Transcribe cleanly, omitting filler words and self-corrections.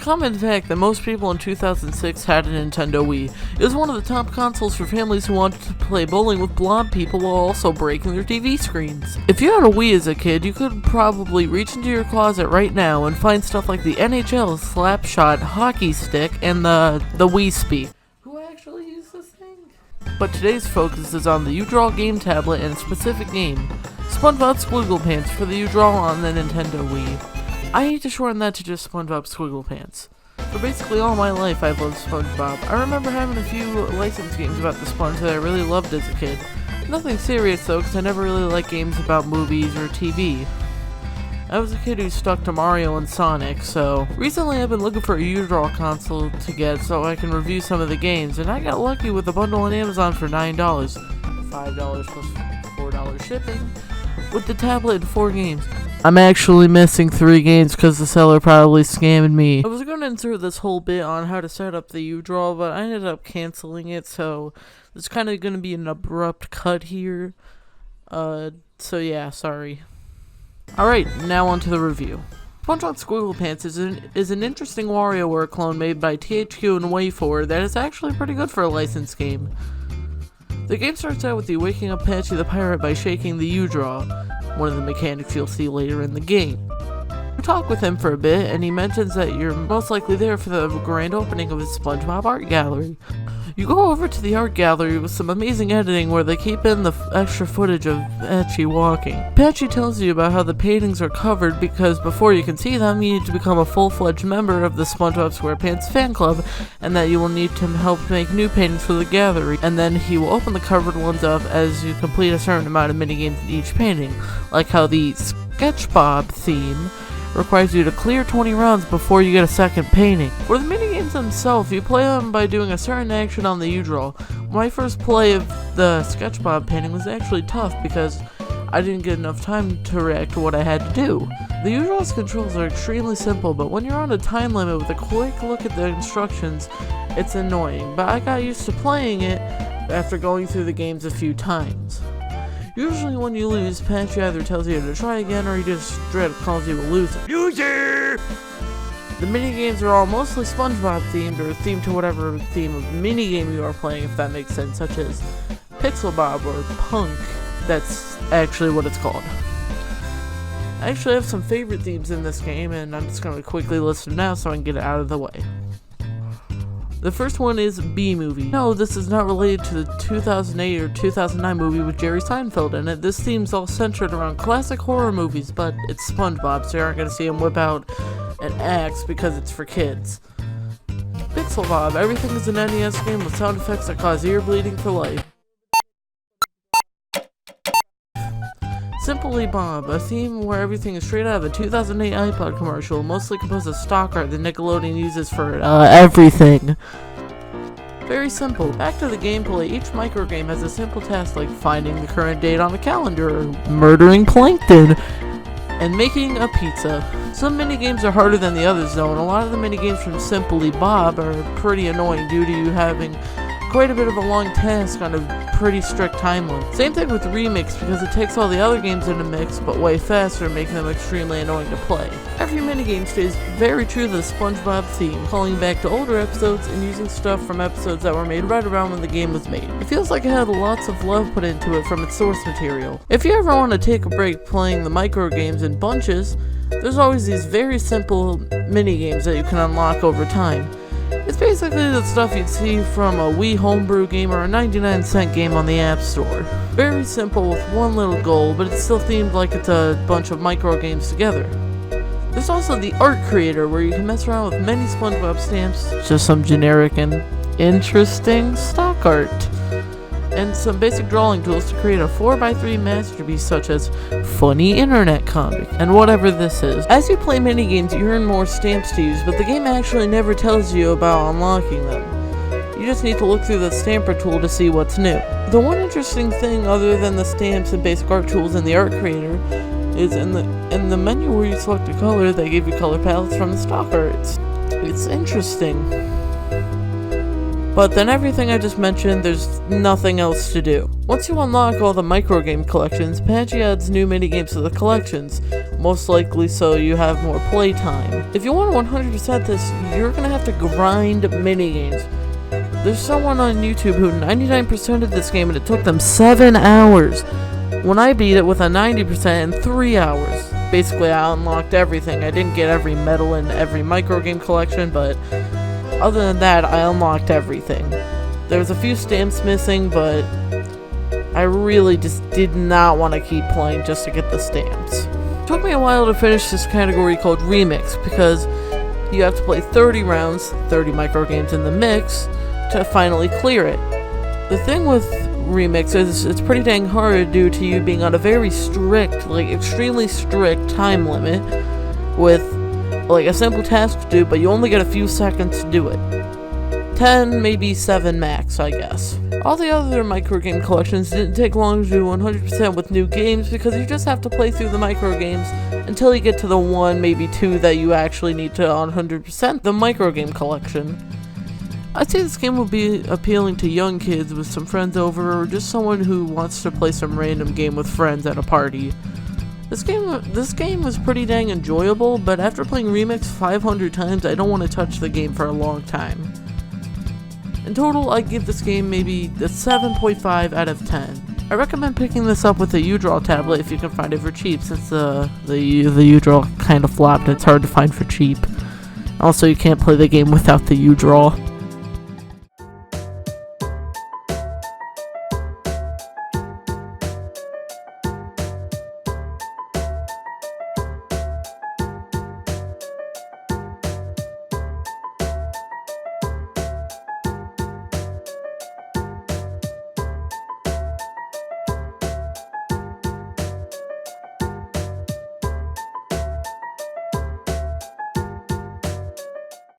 common fact that most people in 2006 had a Nintendo Wii. It was one of the top consoles for families who wanted to play bowling with blonde people while also breaking their TV screens. If you had a Wii as a kid, you could probably reach into your closet right now and find stuff like the NHL Slapshot hockey stick and the Wii Speak. Who actually used this thing? But today's focus is on the uDraw game tablet and a specific game, SpongeBob SquigglePants for the uDraw on the Nintendo Wii. I hate to shorten that to just SpongeBob SquigglePants. For basically all my life, I've loved SpongeBob. I remember having a few licensed games about the Sponge that I really loved as a kid. Nothing serious though, because I never really liked games about movies or TV. I was a kid who stuck to Mario and Sonic, so recently I've been looking for a uDraw console to get so I can review some of the games, and I got lucky with a bundle on Amazon for $9, $5 plus $4 shipping, with the tablet and 4 games. I'm actually missing 3 games because the seller probably scammed me. I was going to insert this whole bit on how to set up the uDraw, but I ended up canceling it, so it's kind of going to be an abrupt cut here. So yeah, sorry. Alright, now on to the review. SpongeBob SquigglePants is an interesting WarioWare clone made by THQ and WayForward that is actually pretty good for a licensed game. The game starts out with you waking up Patchy the Pirate by shaking the uDraw, one of the mechanics you'll see later in the game. You talk with him for a bit, and he mentions that you're most likely there for the grand opening of his SpongeBob art gallery. You go over to the art gallery with some amazing editing where they keep in the extra footage of Patchy walking. Patchy tells you about how the paintings are covered because before you can see them, you need to become a full-fledged member of the SpongeBob SquarePants fan club, and that you will need to help make new paintings for the gallery, and then he will open the covered ones up as you complete a certain amount of minigames in each painting, like how the SpongeBob theme requires you to clear 20 rounds before you get a second painting. For the minigames themselves, you play them by doing a certain action on the uDraw. My first play of the SpongeBob painting was actually tough because I didn't get enough time to react to what I had to do. The uDraw's controls are extremely simple, but when you're on a time limit with a quick look at the instructions, it's annoying, but I got used to playing it after going through the games a few times. Usually when you lose, Patchy either tells you to try again or he just straight up calls you a loser. Loser! The minigames are all mostly SpongeBob themed or themed to whatever theme of minigame you are playing, if that makes sense, such as Pixel Bob or Punk. That's actually what it's called. I actually have some favorite themes in this game, and I'm just going to quickly list them now so I can get it out of the way. The first one is B-Movie. No, this is not related to the 2008 or 2009 movie with Jerry Seinfeld in it. This theme's all centered around classic horror movies, but it's SpongeBob, so you aren't going to see him whip out an axe because it's for kids. Pixel Bob. Everything is an NES game with sound effects that cause ear bleeding for life. Simply Bob, a theme where everything is straight out of a 2008 iPod commercial, mostly composed of stock art that Nickelodeon uses for everything. Very simple. Back to the gameplay, each microgame has a simple task like finding the current date on the calendar, murdering plankton, and making a pizza. Some minigames are harder than the others though, and a lot of the minigames from Simply Bob are pretty annoying due to you having quite a bit of a long task on a pretty strict time limit. Same thing with Remix because it takes all the other games in a mix but way faster, making them extremely annoying to play. Every minigame stays very true to the SpongeBob theme, calling back to older episodes and using stuff from episodes that were made right around when the game was made. It feels like it had lots of love put into it from its source material. If you ever want to take a break playing the micro games in bunches, there's always these very simple minigames that you can unlock over time. It's basically the stuff you'd see from a Wii homebrew game or a 99-cent game on the App Store. Very simple with one little goal, but it's still themed like it's a bunch of micro games together. There's also the Art Creator, where you can mess around with many SpongeBob stamps, just some generic and interesting stock art, and some basic drawing tools to create a 4x3 masterpiece such as funny internet comic, and whatever this is. As you play minigames, you earn more stamps to use, but the game actually never tells you about unlocking them. You just need to look through the stamper tool to see what's new. The one interesting thing other than the stamps and basic art tools in the Art Creator is in the menu where you select a color, they give you color palettes from the stock arts. It's interesting. But then everything I just mentioned, there's nothing else to do. Once you unlock all the microgame collections, Patchy adds new minigames to the collections. most likely so you have more playtime. If you want to 100% this, you're gonna have to grind minigames. There's someone on YouTube who 99% of this game and it took them 7 hours. When I beat it with a 90% in 3 hours. Basically, I unlocked everything. I didn't get every medal in every micro game collection, but other than that, I unlocked everything. There was a few stamps missing, but I really just did not want to keep playing just to get the stamps. It took me a while to finish this category called Remix, because you have to play 30 rounds, 30 micro games in the mix, to finally clear it. The thing with Remix is it's pretty dang hard due to you being on a very strict, like extremely strict time limit with like a simple task to do, but you only get a few seconds to do it. 10, maybe 7 max, I guess. All the other micro game collections didn't take long to do 100% with new games because you just have to play through the micro games until you get to the 1, maybe 2 that you actually need to 100% the micro game collection. I'd say this game will be appealing to young kids with some friends over, or just someone who wants to play some random game with friends at a party. This game was pretty dang enjoyable, but after playing Remix 500 times, I don't want to touch the game for a long time. In total, I'd give this game maybe a 7.5 out of 10. I recommend picking this up with a uDraw tablet if you can find it for cheap, since the uDraw kind of flopped and it's hard to find for cheap. Also, you can't play the game without the uDraw.